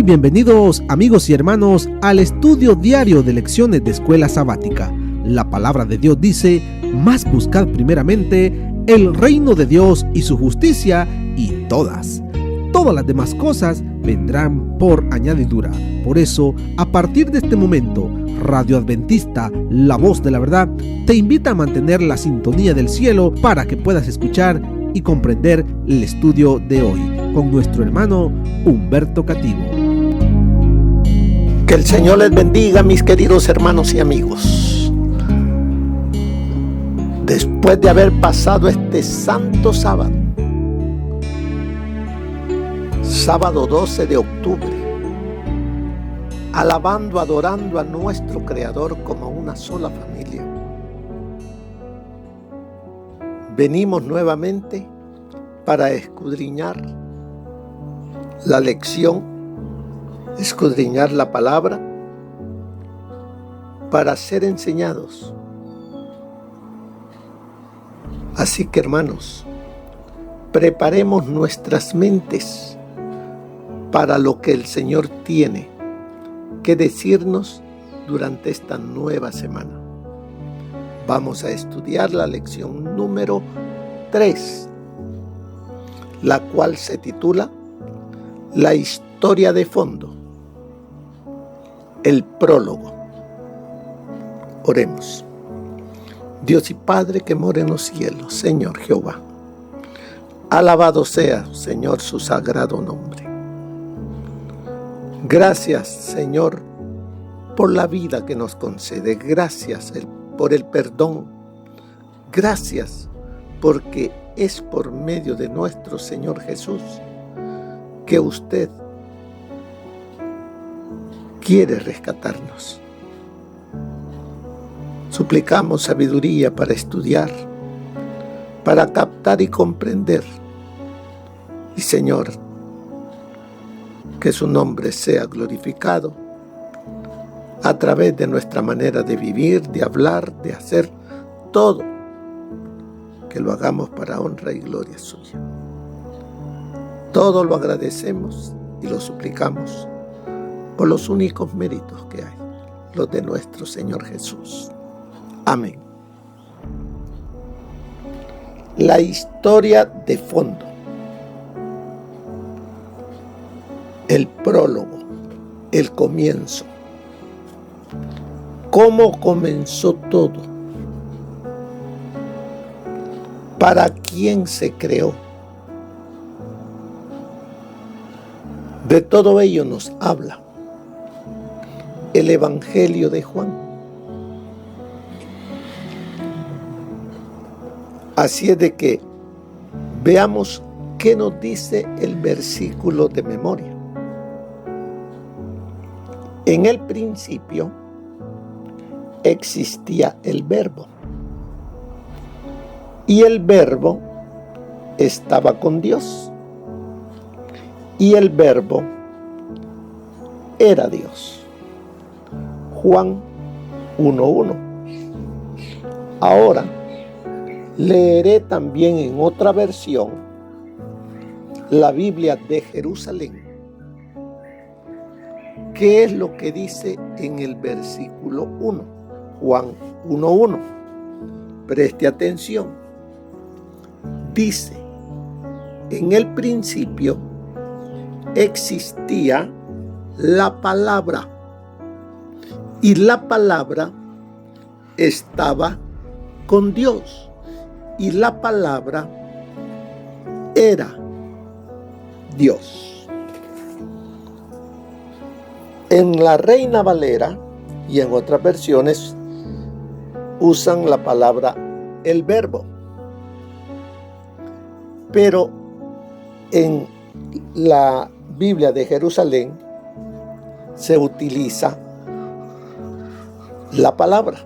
Bienvenidos amigos y hermanos al estudio diario de lecciones de Escuela Sabática. La palabra de Dios dice: mas buscad primeramente el reino de Dios y su justicia, y todas las demás cosas vendrán por añadidura. Por eso, a partir de este momento, Radio Adventista, la voz de la verdad, te invita a mantener la sintonía del cielo para que puedas escuchar y comprender el estudio de hoy con nuestro hermano Humberto Cativo. Que el Señor les bendiga, mis queridos hermanos y amigos. Después de haber pasado este santo sábado, sábado 12 de octubre, alabando, adorando a nuestro Creador como una sola familia, venimos nuevamente para escudriñar la lección, escudriñar la palabra, para ser enseñados. Así que, hermanos, preparemos nuestras mentes para lo que el Señor tiene que decirnos durante esta nueva semana. Vamos a estudiar la lección número 3, la cual se titula La historia de fondo, el prólogo. Oremos. Dios y Padre que mora en los cielos, Señor Jehová, alabado sea, Señor, su sagrado nombre. Gracias, Señor, por la vida que nos concede. Gracias por el perdón. Gracias porque es por medio de nuestro Señor Jesús que usted quiere rescatarnos. Suplicamos sabiduría para estudiar, para captar y comprender. Y, Señor, que su nombre sea glorificado a través de nuestra manera de vivir, de hablar, de hacer todo, que lo hagamos para honra y gloria suya. Todo lo agradecemos y lo suplicamos por los únicos méritos que hay, los de nuestro Señor Jesús. Amén. La historia de fondo. El prólogo, el comienzo. ¿Cómo comenzó todo? ¿Para quién se creó? De todo ello nos habla el Evangelio de Juan. Así es de que veamos qué nos dice el versículo de memoria. En el principio existía el Verbo, y el Verbo estaba con Dios, y el Verbo era Dios. Juan 1:1. Ahora leeré también en otra versión, la Biblia de Jerusalén. ¿Qué es lo que dice en el versículo 1? Juan 1:1. Preste atención. Dice: en el principio existía la palabra, y la palabra estaba con Dios, y la palabra era Dios. En la Reina Valera y en otras versiones usan la palabra el Verbo, pero en la Biblia de Jerusalén se utiliza la palabra.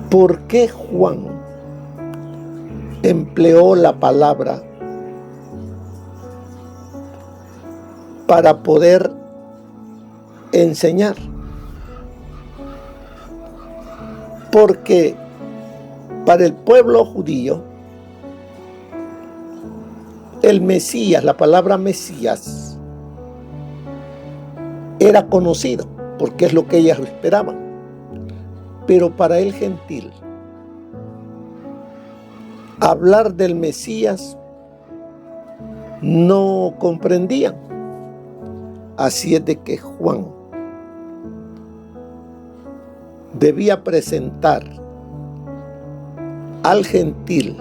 ¿Por qué Juan empleó la palabra para poder enseñar? Porque para el pueblo judío El Mesías, la palabra Mesías, era conocido porque es lo que ellas esperaban. Pero para el gentil, hablar del Mesías no comprendían. Así es de que Juan debía presentar al gentil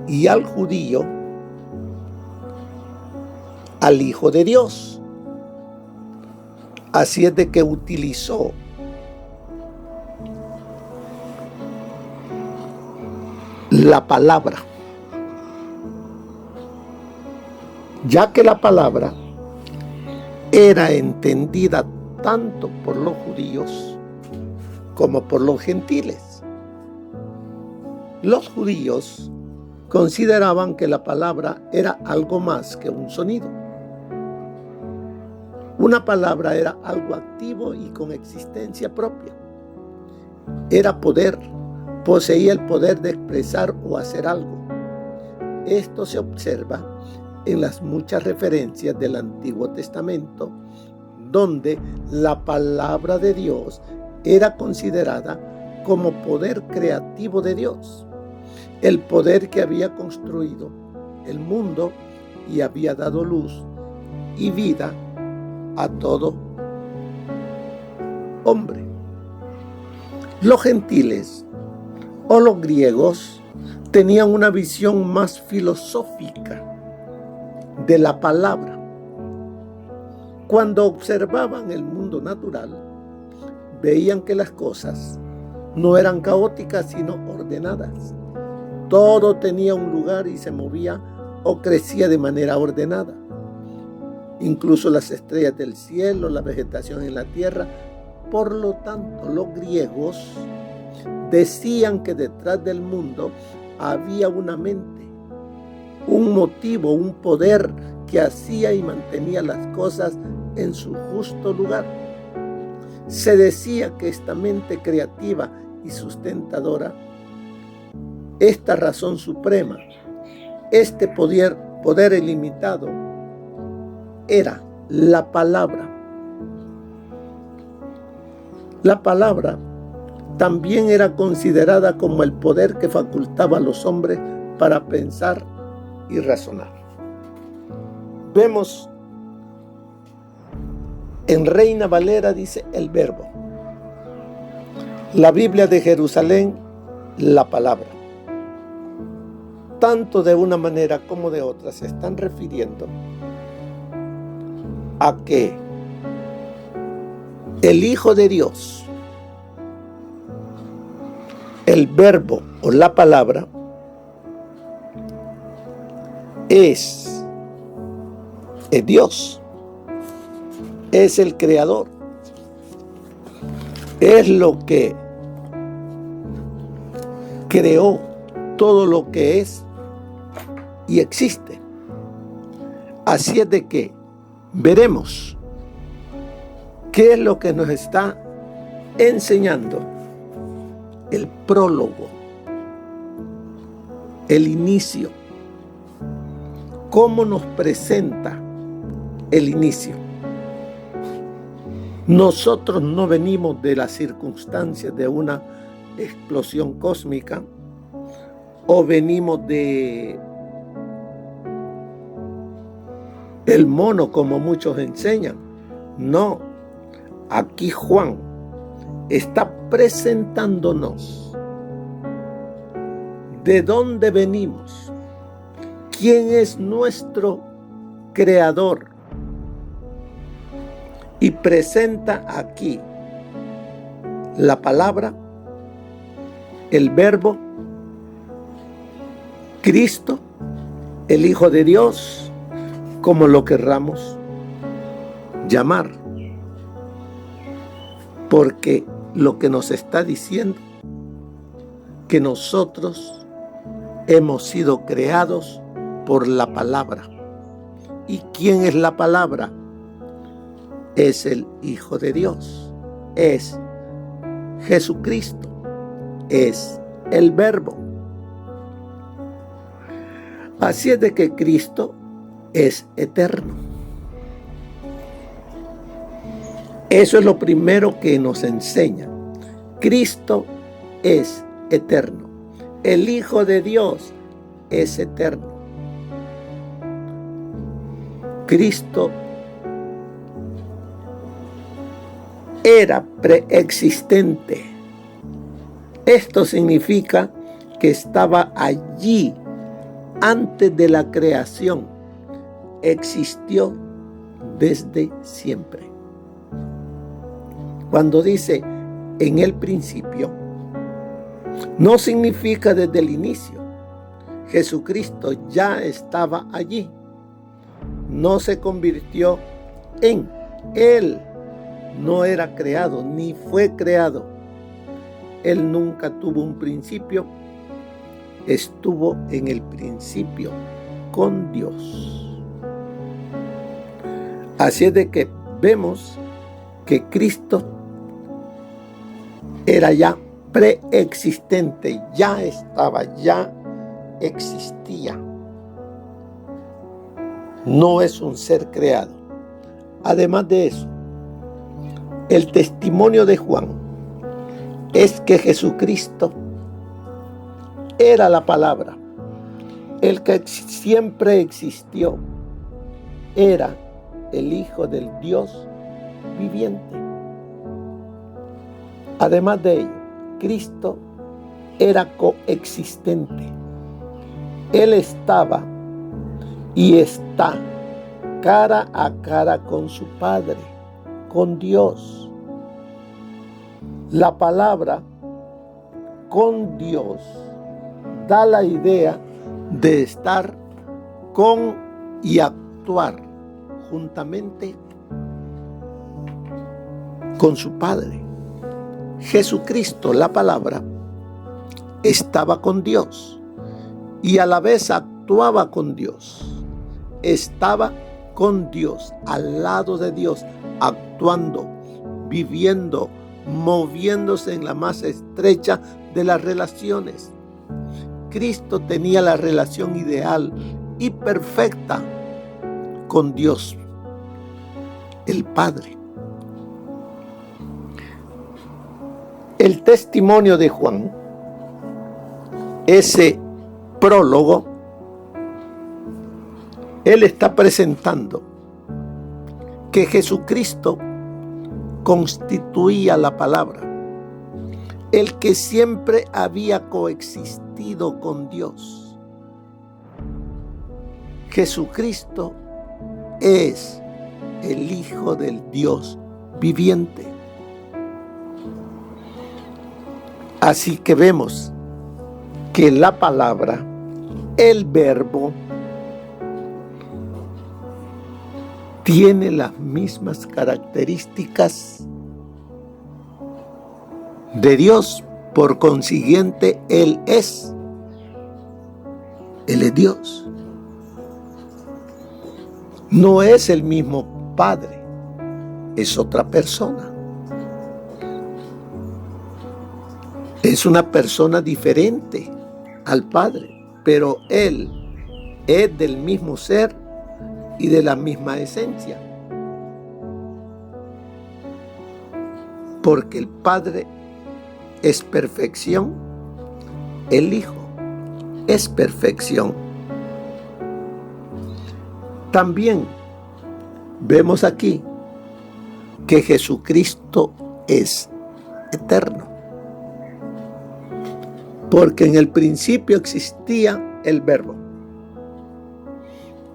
y al judío al Hijo de Dios. Así es de que utilizó la palabra, ya que la palabra era entendida tanto por los judíos como por los gentiles. Los judíos consideraban que la palabra era algo más que un sonido. Una palabra era algo activo y con existencia propia. Era poder, poseía el poder de expresar o hacer algo. Esto se observa en las muchas referencias del Antiguo Testamento, donde la palabra de Dios era considerada como poder creativo de Dios, el poder que había construido el mundo y había dado luz y vida a todo hombre. Los gentiles o los griegos tenían una visión más filosófica de la palabra. Cuando observaban el mundo natural, veían que las cosas no eran caóticas, sino ordenadas. Todo tenía un lugar y se movía o crecía de manera ordenada. Incluso las estrellas del cielo, la vegetación en la tierra. Por lo tanto, los griegos decían que detrás del mundo había una mente, un motivo, un poder que hacía y mantenía las cosas en su justo lugar. Se decía que esta mente creativa y sustentadora, esta razón suprema, este poder ilimitado, era la palabra. La palabra también era considerada como el poder que facultaba a los hombres para pensar y razonar. Vemos en Reina Valera dice el verbo. La Biblia de Jerusalén, la palabra. Tanto de una manera como de otra se están refiriendo a que el Hijo de Dios, el verbo o la palabra, es Dios, es el creador, es lo que creó todo lo que es y existe. Así es de que veremos qué es lo que nos está enseñando el prólogo, el inicio, cómo nos presenta el inicio. Nosotros no venimos de las circunstancias de una explosión cósmica o venimos de el mono como muchos enseñan. No, aquí Juan está presentándonos de dónde venimos, quién es nuestro creador, y presenta aquí la palabra, el verbo, Cristo, el Hijo de Dios, como lo querramos llamar, porque lo que nos está diciendo que nosotros hemos sido creados por la palabra. ¿Y quién es la palabra? Es el Hijo de Dios, es Jesucristo, es el Verbo. Así es de que Cristo es eterno. Eso es lo primero que nos enseña. Cristo es eterno. El Hijo de Dios es eterno. Cristo era preexistente. Esto significa que estaba allí antes de la creación. Existió desde siempre. Cuando dice en el principio, no significa desde el inicio. Jesucristo ya estaba allí. No se convirtió en Él. No era creado, ni fue creado. Él nunca tuvo un principio. Estuvo en el principio con Dios. Así es de que vemos que Cristo era ya preexistente, ya estaba, ya existía. No es un ser creado. Además de eso, el testimonio de Juan es que Jesucristo era la palabra, el que siempre existió, era el Hijo del Dios viviente. Además de ello, Cristo era coexistente. Él estaba y está cara a cara con su Padre, con Dios. La palabra con Dios da la idea de estar con y actuar juntamente con su Padre. Jesucristo, la palabra, estaba con Dios y a la vez actuaba con Dios. Estaba con Dios, al lado de Dios, actuando, viviendo, moviéndose en la más estrecha de las relaciones. Cristo tenía la relación ideal y perfecta con Dios, el Padre. El testimonio de Juan, ese prólogo, él está presentando que Jesucristo constituía la palabra, el que siempre había coexistido con Dios. Jesucristo es el Hijo del Dios viviente. Así que vemos que la palabra, el verbo, tiene las mismas características de Dios. Por consiguiente, Él es Dios. No es el mismo Padre, es otra persona. Es una persona diferente al Padre, pero Él es del mismo ser y de la misma esencia. Porque el Padre es perfección, el Hijo es perfección. También vemos aquí que Jesucristo es eterno. Porque en el principio existía el Verbo.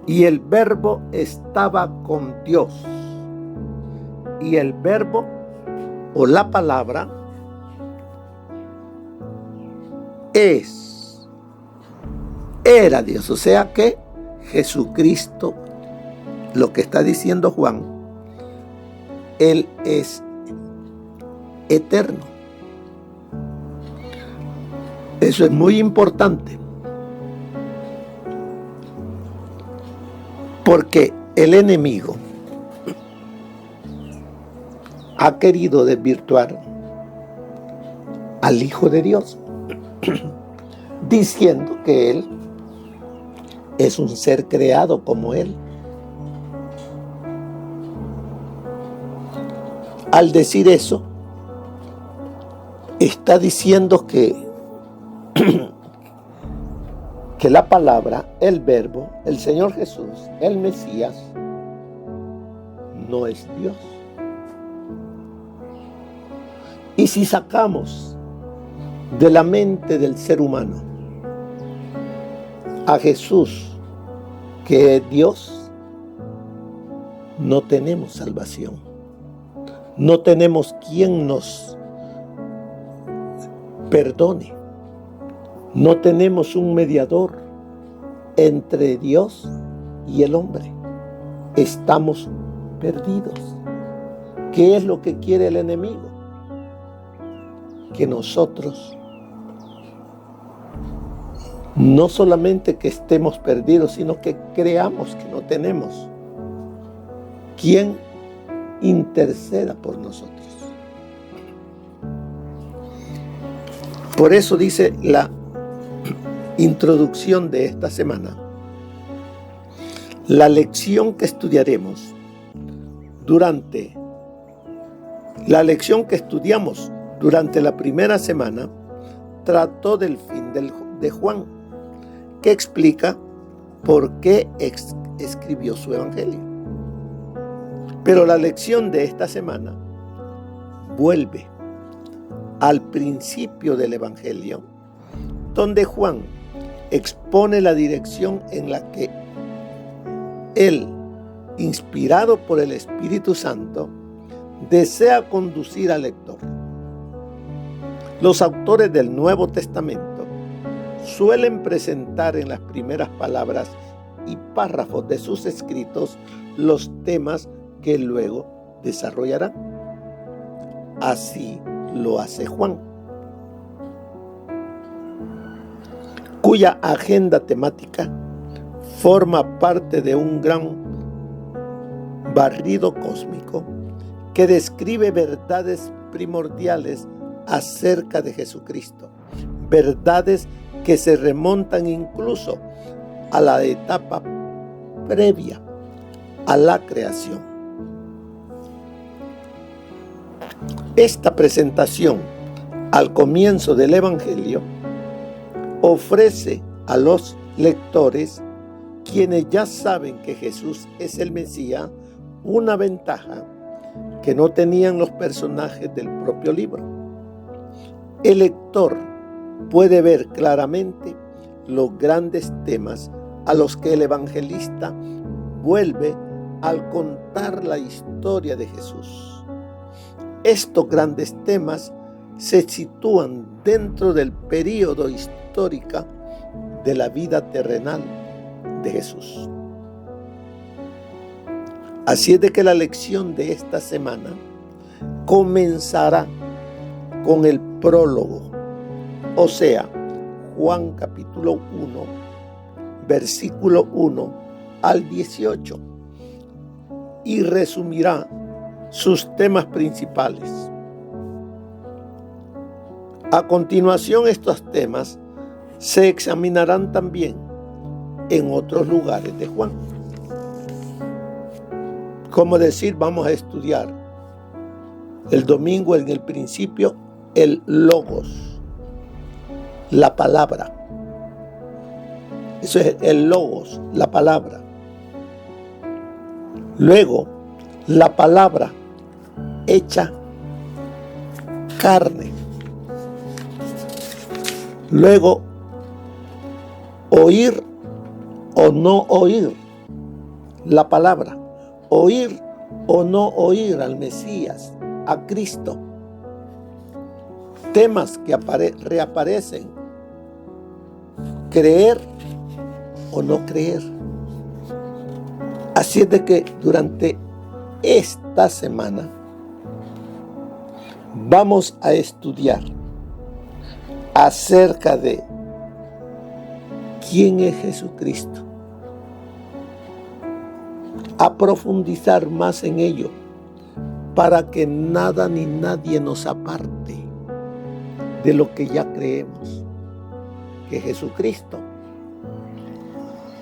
Y el Verbo estaba con Dios. Y el Verbo o la palabra era Dios. O sea que Jesucristo, lo que está diciendo Juan, Él es eterno. Eso es muy importante. Porque el enemigo ha querido desvirtuar al Hijo de Dios, diciendo que Él es un ser creado como Él, Al decir eso, está diciendo que la palabra, el verbo, el Señor Jesús, el Mesías, no es Dios. Y si sacamos de la mente del ser humano a Jesús, que es Dios, no tenemos salvación. No tenemos quien nos perdone. No tenemos un mediador entre Dios y el hombre. Estamos perdidos. ¿Qué es lo que quiere el enemigo? Que nosotros no solamente que estemos perdidos, sino que creamos que no tenemos quien interceda por nosotros. Por eso dice la introducción de esta semana, la lección que estudiamos durante la primera semana trató del fin de Juan, que explica por qué escribió su evangelio. Pero la lección de esta semana vuelve al principio del evangelio, donde Juan expone la dirección en la que él, inspirado por el Espíritu Santo, desea conducir al lector. Los autores del Nuevo Testamento suelen presentar en las primeras palabras y párrafos de sus escritos los temas que luego desarrollarán. Así lo hace Juan, cuya agenda temática forma parte de un gran barrido cósmico que describe verdades primordiales acerca de Jesucristo, verdades que se remontan incluso a la etapa previa a la creación. Esta presentación al comienzo del Evangelio ofrece a los lectores, quienes ya saben que Jesús es el Mesías, una ventaja que no tenían los personajes del propio libro. El lector puede ver claramente los grandes temas a los que el evangelista vuelve al contar la historia de Jesús. Estos grandes temas se sitúan dentro del período histórico de la vida terrenal de Jesús. Así es de que la lección de esta semana comenzará con el prólogo, o sea, Juan capítulo 1, versículo 1 al 18, y resumirá sus temas principales. A continuación, estos temas se examinarán también en otros lugares de Juan. Como decir, vamos a estudiar el domingo en el principio el logos, la palabra. Eso es el logos, la palabra. Luego, la palabra hecha carne. Luego, oír o no oír la palabra. Oír o no oír al Mesías, a Cristo. Temas que reaparecen. Creer o no creer. Así es de que durante esta semana vamos a estudiar acerca de quién es Jesucristo, a profundizar más en ello para que nada ni nadie nos aparte de lo que ya creemos, que Jesucristo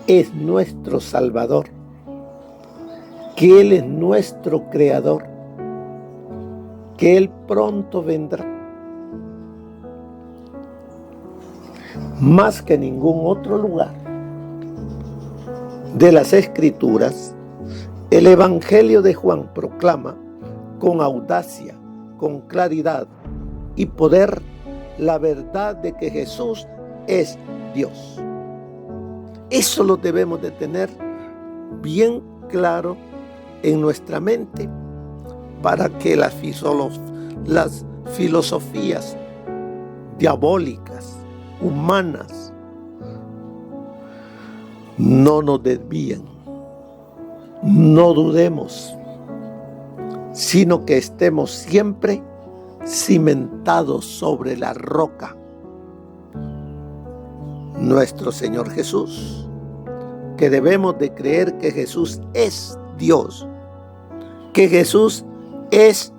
es nuestro Salvador, que Él es nuestro Creador, que Él pronto vendrá. Más que ningún otro lugar de las Escrituras, el Evangelio de Juan proclama con audacia, con claridad y poder la verdad de que Jesús es Dios. Eso lo debemos de tener bien claro en nuestra mente para que las filosofías diabólicas, humanas, no nos desvíen. No dudemos, sino que estemos siempre cimentados sobre la roca, nuestro Señor Jesús, que debemos de creer que Jesús es Dios, que Jesús es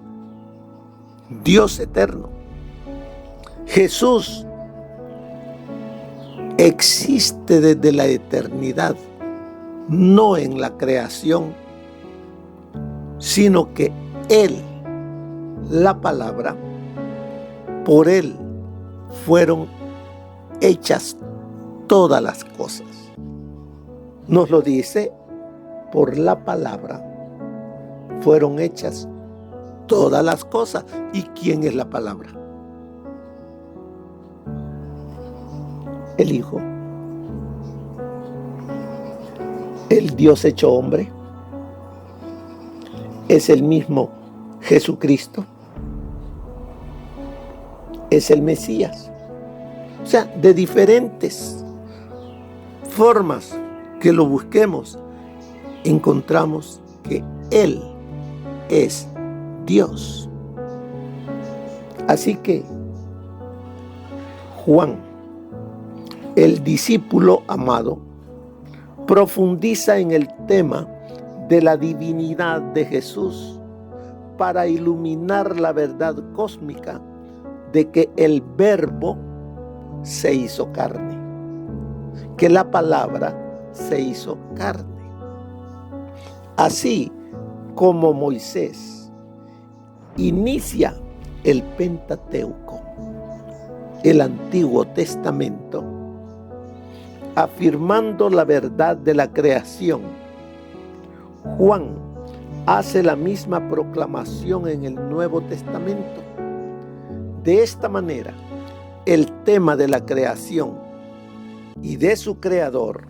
Dios eterno. Jesús existe desde la eternidad, no en la creación, sino que Él, la palabra, por Él fueron hechas todas las cosas. Nos lo dice, por la palabra fueron hechas todas las cosas. ¿Y quién es la palabra? El Hijo. El Dios hecho hombre. Es el mismo Jesucristo. Es el Mesías. O sea, de diferentes formas que lo busquemos, encontramos que Él es Dios. Así que Juan, el discípulo amado, profundiza en el tema de la divinidad de Jesús para iluminar la verdad cósmica de que el Verbo se hizo carne, que la palabra se hizo carne. Así como Moisés inicia el Pentateuco, el Antiguo Testamento, afirmando la verdad de la creación, Juan hace la misma proclamación en el Nuevo Testamento. De esta manera, el tema de la creación y de su creador,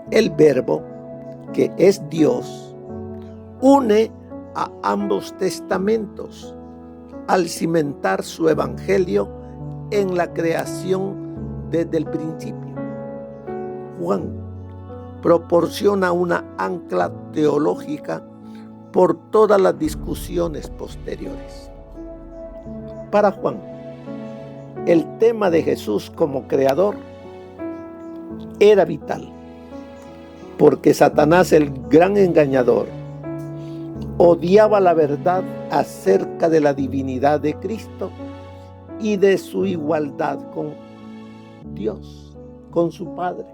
el Verbo, que es Dios, une a ambos testamentos al cimentar su evangelio en la creación desde el principio. Juan proporciona una ancla teológica por todas las discusiones posteriores. Para Juan, el tema de Jesús como creador era vital, porque Satanás, el gran engañador, odiaba la verdad acerca de la divinidad de Cristo y de su igualdad con Dios, con su Padre.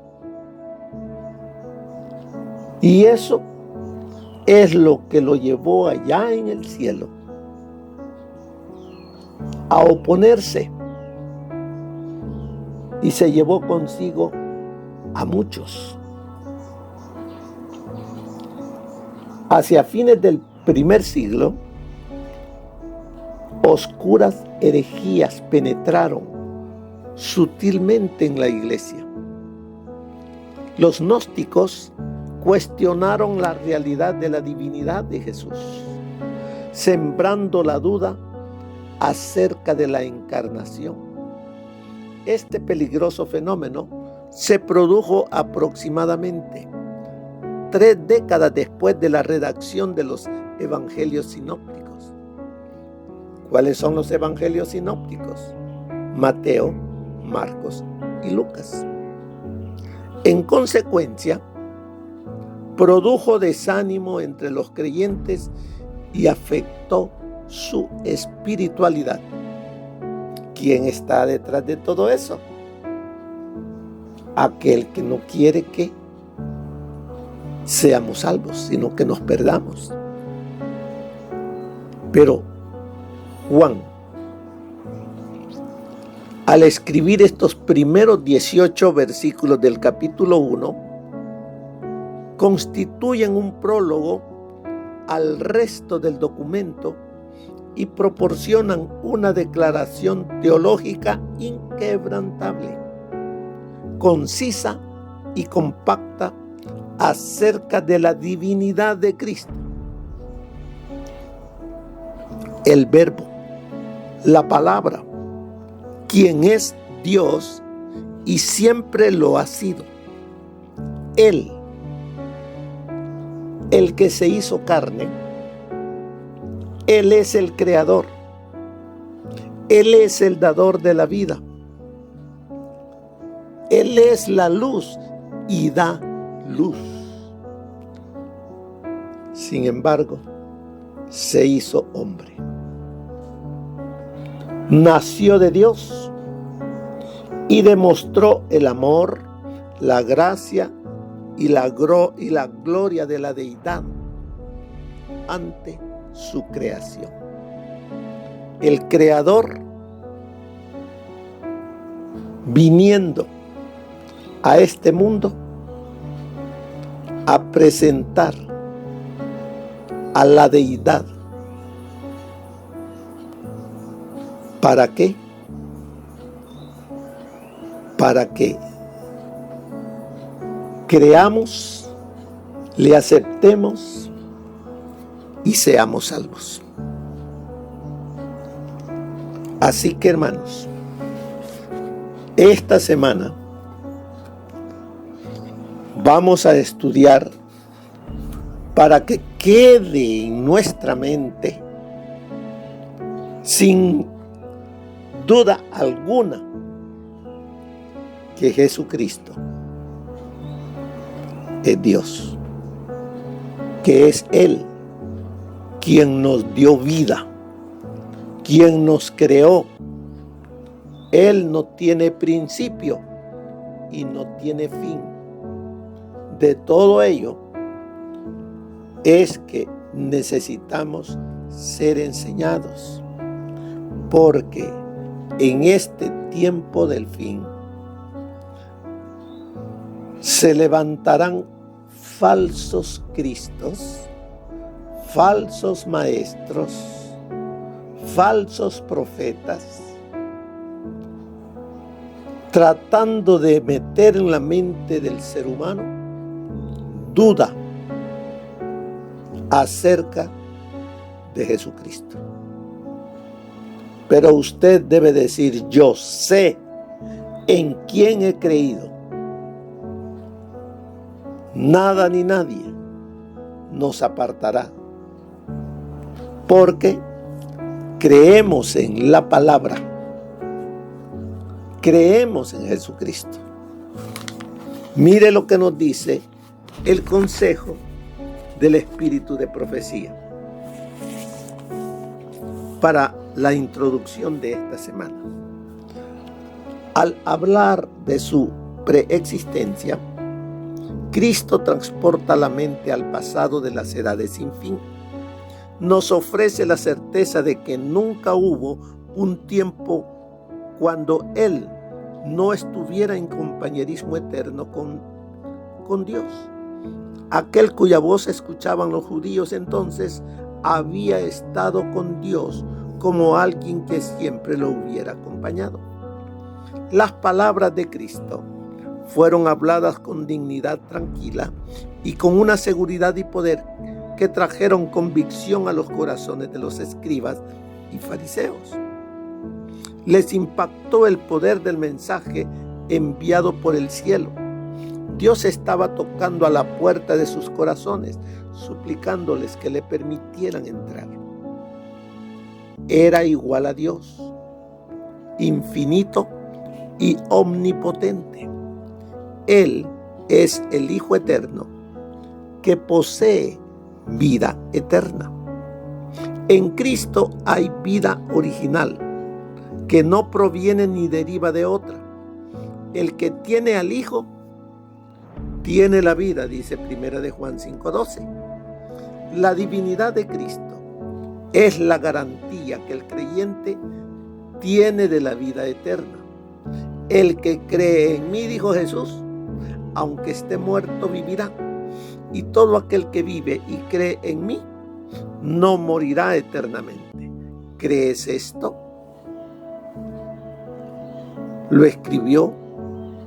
Y eso es lo que lo llevó allá en el cielo a oponerse, y se llevó consigo a muchos. Hacia fines del primer siglo, oscuras herejías penetraron sutilmente en la iglesia. Los gnósticos cuestionaron la realidad de la divinidad de Jesús, sembrando la duda acerca de la encarnación. Este peligroso fenómeno se produjo aproximadamente 3 décadas después de la redacción de los evangelios sinópticos. ¿Cuáles son los evangelios sinópticos? Mateo, Marcos y Lucas. En consecuencia, produjo desánimo entre los creyentes y afectó su espiritualidad. ¿Quién está detrás de todo eso? Aquel que no quiere que seamos salvos, sino que nos perdamos. Pero Juan, al escribir estos primeros 18 versículos del capítulo 1, constituyen un prólogo al resto del documento y proporcionan una declaración teológica inquebrantable, concisa y compacta acerca de la divinidad de Cristo. El Verbo, la palabra, quien es Dios y siempre lo ha sido. Él, el que se hizo carne. Él es el creador. Él es el dador de la vida. Él es la luz y da luz. Sin embargo, se hizo hombre. Nació de Dios y demostró el amor, la gracia y la gloria de la deidad ante su creación. El creador, viniendo a este mundo a presentar a la deidad. ¿Para qué? Para que creamos, le aceptemos y seamos salvos. Así que, hermanos, esta semana vamos a estudiar para que quede en nuestra mente sin duda alguna que Jesucristo es Dios, que es Él quien nos dio vida, quien nos creó. Él no tiene principio y no tiene fin. De todo ello es que necesitamos ser enseñados, porque en este tiempo del fin se levantarán falsos cristos, falsos maestros, falsos profetas, tratando de meter en la mente del ser humano duda acerca de Jesucristo. Pero usted debe decir: yo sé en quién he creído. Nada ni nadie nos apartará, porque creemos en la palabra, creemos en Jesucristo. Mire lo que nos dice el consejo del espíritu de profecía para la introducción de esta semana. Al hablar de su preexistencia, Cristo transporta la mente al pasado de las edades sin fin. Nos ofrece la certeza de que nunca hubo un tiempo cuando Él no estuviera en compañerismo eterno con Dios. Aquel cuya voz escuchaban los judíos entonces había estado con Dios como alguien que siempre lo hubiera acompañado. Las palabras de Cristo fueron habladas con dignidad tranquila y con una seguridad y poder que trajeron convicción a los corazones de los escribas y fariseos. Les impactó el poder del mensaje enviado por el cielo. Dios estaba tocando a la puerta de sus corazones, suplicándoles que le permitieran entrar. Era igual a Dios, infinito y omnipotente. Él es el Hijo eterno que posee vida eterna. En Cristo hay vida original que no proviene ni deriva de otra. El que tiene al Hijo tiene la vida, dice 1 de Juan 5:12. La divinidad de Cristo, es la garantía que el creyente tiene de la vida eterna. El que cree en mí, dijo Jesús, aunque esté muerto, vivirá. Y todo aquel que vive y cree en mí, no morirá eternamente. ¿Crees esto? Lo escribió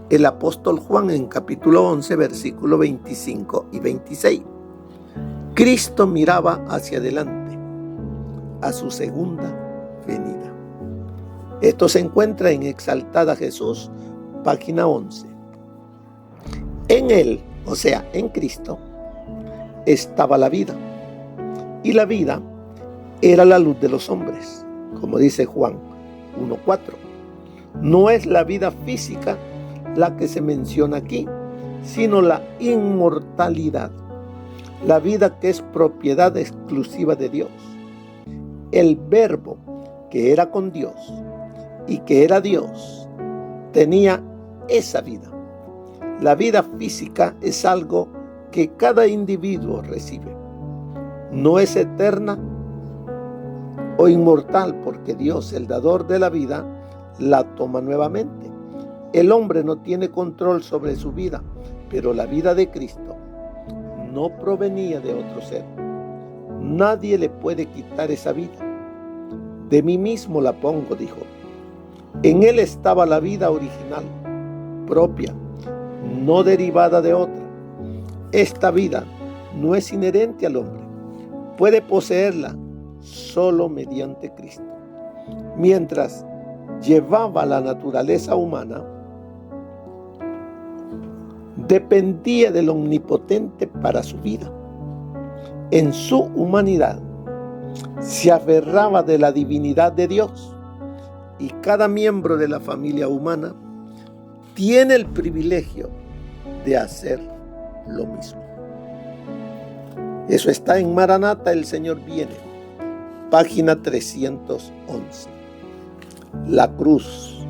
el apóstol Juan en capítulo 11, versículos 25 y 26. Cristo miraba hacia adelante, a su segunda venida. Esto se encuentra en Exaltada Jesús, página 11. En Él, o sea, en Cristo, estaba la vida. Y la vida era la luz de los hombres, como dice Juan 1:4. No es la vida física la que se menciona aquí, sino la inmortalidad, la vida que es propiedad exclusiva de Dios. El Verbo que era con Dios y que era Dios tenía esa vida. La vida física es algo que cada individuo recibe. No es eterna o inmortal porque Dios, el dador de la vida, la toma nuevamente. El hombre no tiene control sobre su vida, pero la vida de Cristo no provenía de otro ser. Nadie le puede quitar esa vida. De mí mismo la pongo, dijo. En Él estaba la vida original, propia, no derivada de otra. Esta vida no es inherente al hombre. Puede poseerla solo mediante Cristo. Mientras llevaba la naturaleza humana, dependía del Omnipotente para su vida. En su humanidad se aferraba de la divinidad de Dios, y cada miembro de la familia humana tiene el privilegio de hacer lo mismo. Eso está en Maranata, el Señor viene, página 311. La cruz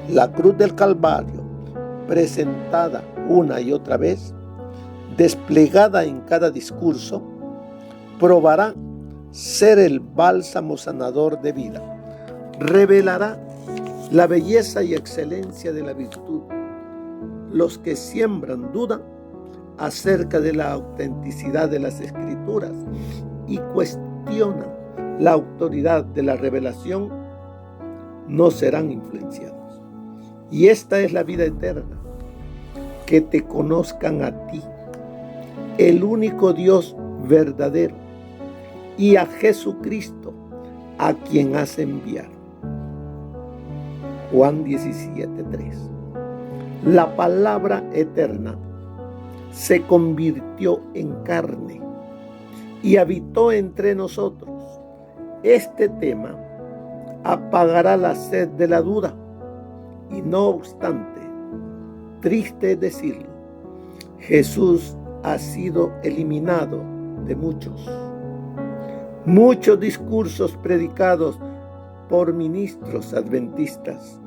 del Calvario, presentada una y otra vez, desplegada en cada discurso, probará ser el bálsamo sanador de vida. Revelará la belleza y excelencia de la virtud. Los que siembran duda acerca de la autenticidad de las Escrituras y cuestionan la autoridad de la revelación no serán influenciados. Y esta es la vida eterna, que te conozcan a ti, el único Dios verdadero, y a Jesucristo, a quien has enviado. Juan 17:3. La palabra eterna se convirtió en carne y habitó entre nosotros. Este tema apagará la sed de la duda, y no obstante, triste es decirlo, Jesús ha sido eliminado de muchos discursos predicados por ministros adventistas.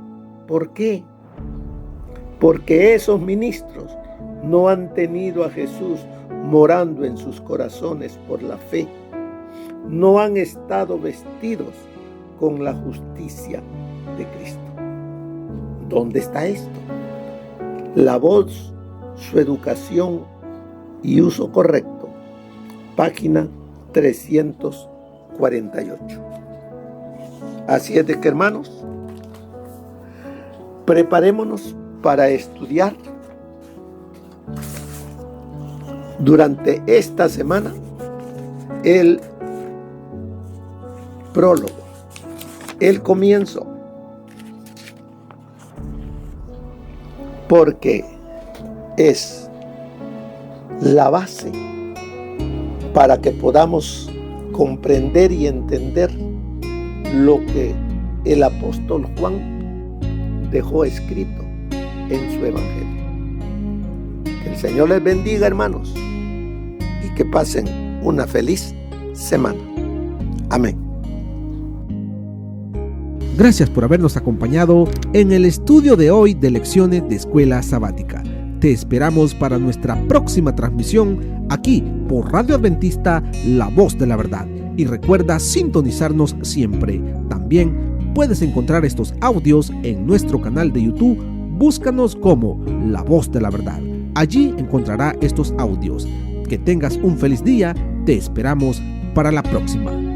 ¿Por qué? Porque esos ministros no han tenido a Jesús morando en sus corazones por la fe. No han estado vestidos con la justicia de Cristo. ¿Dónde está esto? La voz, su educación y uso correcto. Página 348. Así es de que, hermanos, preparémonos para estudiar durante esta semana el prólogo, el comienzo, porque es la base para que podamos comprender y entender lo que el apóstol Juan dejó escrito en su evangelio. Que el Señor les bendiga, hermanos, y que pasen una feliz semana. Amén. Gracias por habernos acompañado en el estudio de hoy de lecciones de Escuela Sabática. Te esperamos para nuestra próxima transmisión aquí por Radio Adventista, La Voz de la Verdad. y recuerda sintonizarnos siempre. También puedes encontrar estos audios en nuestro canal de YouTube. Búscanos como La Voz de la Verdad. Allí encontrará estos audios. Que tengas un feliz día. Te esperamos para la próxima.